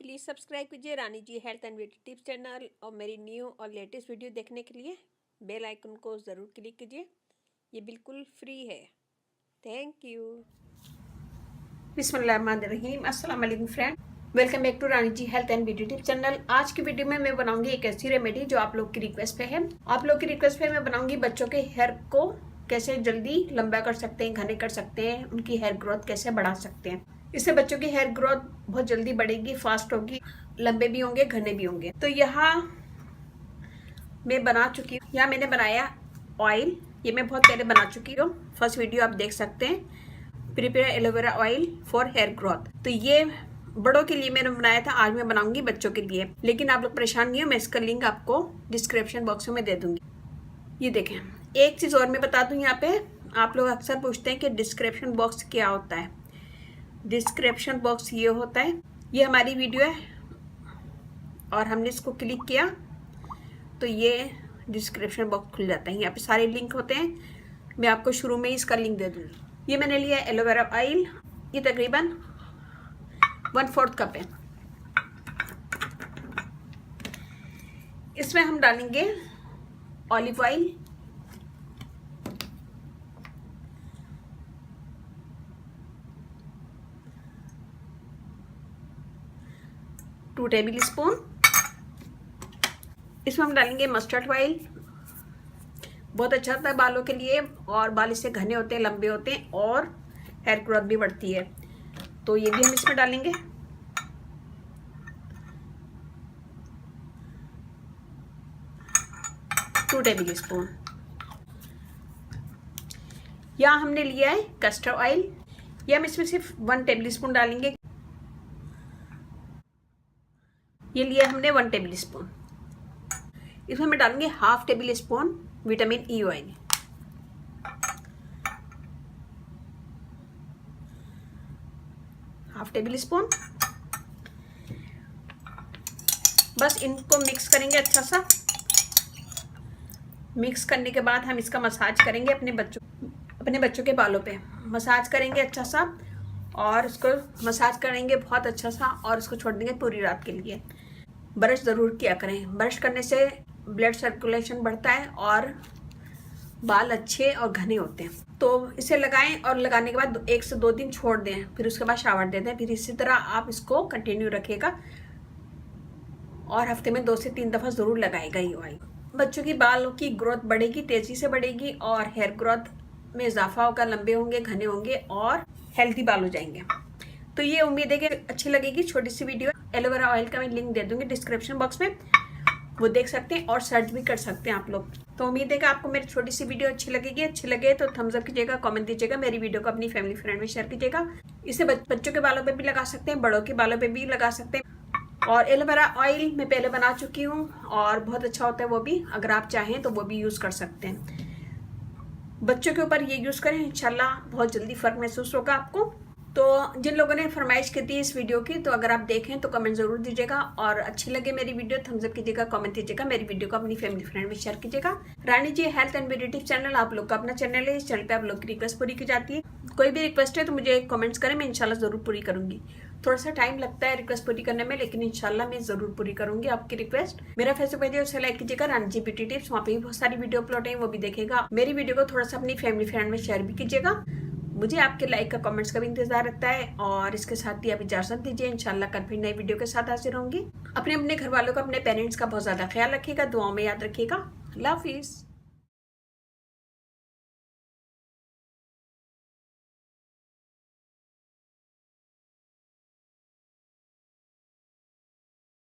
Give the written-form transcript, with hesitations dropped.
Please subscribe कीजिए Rani ji health and beauty tips channel और मेरी न्यू और लेटेस्ट वीडियो देखने के लिए बेल आइकन को ज़रूर क्लिक कीजिए। ये बिल्कुल फ्री है। Thank you. बिस्मिल्लाहिर्रहमानिर्रहीम। अस्सलाम वालेकुम friend, welcome back to Rani ji health and beauty tips channel. आज की वीडियो में मैं बनाऊंगी एक ऐसी रेमेडी जो आप लोग की रिक्वेस्ट पे है। आप लोग की रिक्वेस्ट पे मैं बनाऊंगी बच्चों के हेयर को कैसे जल्दी लंबा कर सकते हैं, घने कर सकते हैं, उनकी हेयर ग्रोथ कैसे बढ़ा सकते हैं। इससे बच्चों की हेयर ग्रोथ बहुत जल्दी बढ़ेगी, फास्ट होगी, लंबे भी होंगे, घने भी होंगे। तो यहाँ मैं बना चुकी हूँ, यहाँ मैंने बनाया ऑयल। ये मैं बहुत पहले बना चुकी हूँ, फर्स्ट वीडियो आप देख सकते हैं। Prepare aloe vera oil for hair growth. तो ये बड़ों के लिए मैंने बनाया था, आज मैं बनाऊंगी बच्चों के लिए। लेकिन आप लोग परेशान नहीं हो, मैं इसका लिंक आपको डिस्क्रिप्शन बॉक्स में दे दूंगी। ये देखें, एक चीज़ और मैं बता दूं, यहाँ पे आप लोग अक्सर पूछते हैं कि डिस्क्रिप्शन बॉक्स क्या होता है। डिस्क्रिप्शन बॉक्स ये होता है, ये हमारी वीडियो है और हमने इसको क्लिक किया तो ये डिस्क्रिप्शन बॉक्स खुल जाता है। यहाँ पे सारे लिंक होते हैं, मैं आपको शुरू में ही इसका लिंक दे दूँगी। ये मैंने लिया एलोवेरा ऑयल, ये तकरीबन 1/4 कप है। इसमें हम डालेंगे olive oil, two tablespoon. इसमें हम डालेंगे मस्टर्ड ऑयल, बहुत अच्छा होता है बालों के लिए और बाल इससे घने होते हैं, लंबे होते हैं और हेयर ग्रोथ भी बढ़ती है। तो ये भी हम इसमें डालेंगे। Two tablespoon. यहाँ हमने लिया है कस्टर्ड ऑयल, या हम इसमें सिर्फ 1 टेबल स्पून डालेंगे। ये लिया हमने 1 टेबल स्पून। इसमें मैं डालूंगी 1/2 table spoon vitamin E oil. Half table spoon. बस इनको मिक्स करेंगे अच्छा सा। मिक्स करने के बाद हम इसका मसाज करेंगे अपने बच्चों के बालों पे। मसाज करेंगे अच्छा सा और इसको मसाज करेंगे बहुत अच्छा सा और इसको छोड़ देंगे पूरी रात के लिए। ब्रश ज़रूर किया करें, ब्रश करने से ब्लड सर्कुलेशन बढ़ता है और बाल अच्छे और घने होते हैं। तो इसे लगाएं और लगाने के बाद 1 से 2 दिन छोड़ दें, फिर उसके बाद शावर दे दें। फिर इसी तरह आप इसको कंटिन्यू रखिएगा और हफ्ते में 2 से 3 दफ़ा ज़रूर लगाएगा ये ऑयल। बच्चों की बालों की ग्रोथ बढ़ेगी, तेज़ी से बढ़ेगी और हेयर ग्रोथ में इजाफा होगा, लंबे होंगे, घने होंगे और हेल्दी बाल हो जाएंगे। तो ये उम्मीद है कि अच्छी लगेगी छोटी सी वीडियो। एलोवेरा ऑयल का मैं लिंक दे दूंगी डिस्क्रिप्शन बॉक्स में, वो देख सकते हैं और सर्च भी कर सकते हैं आप लोग। तो उम्मीद है कि आपको मेरी छोटी सी वीडियो अच्छी लगेगी। अच्छी लगे तो थम्स अप कीजिएगा, कमेंट दीजिएगा, मेरी वीडियो को अपनी फैमिली फ्रेंड में शेयर कीजिएगा। इसे बच्चों के बालों पे भी लगा सकते हैं, बड़ों के बालों पे भी लगा सकते हैं। और एलोवेरा ऑयल मैं पहले बना चुकी हूँ और बहुत अच्छा होता है वो भी, अगर आप चाहें तो वो भी यूज़ कर सकते हैं। बच्चों के ऊपर ये यूज़ करें, इंशाल्लाह बहुत जल्दी फ़र्क महसूस होगा आपको। तो जिन लोगों ने फरमाइश की थी इस वीडियो की, तो अगर आप देखें तो कमेंट ज़रूर दीजिएगा और अच्छी लगे मेरी वीडियो थम्स अप कीजिएगा, कमेंट दीजिएगा, मेरी वीडियो को अपनी फैमिली फ्रेंड में शेयर कीजिएगा। Rani ji health and beauty tips channel आप लोग का अपना चैनल है, इस चैनल पे आप लोग की रिक्वेस्ट पूरी की जाती है। कोई भी रिक्वेस्ट है तो मुझे कमेंट्स करें, मैं इंशाल्लाह ज़रूर पूरी करूँगी। थोड़ा सा टाइम लगता है रिक्वेस्ट पूरी करने में, लेकिन इंशाल्लाह मैं ज़रूर पूरी करूँगी आपकी रिक्वेस्ट। मेरा फेसबुक पेज है, उसे लाइक कीजिएगा, रानी जी ब्यूटी टिप्स, वहाँ पे भी बहुत सारी वीडियो अपलोड है, वो भी देखेगा। मेरी वीडियो को थोड़ा सा अपनी फैमिली फ्रेंड में शेयर भी कीजिएगा। मुझे आपके लाइक का, कमेंट्स का भी इंतजार रहता है। और इसके साथ ही आप इजाज़त दीजिए, इंशाल्लाह कल फिर नई वीडियो के साथ हाजिर होंगी। अपने घर वालों का, अपने पेरेंट्स का बहुत ज़्यादा ख्याल रखिएगा, दुआओं में याद रखिएगा। अल्लाह हाफिज़।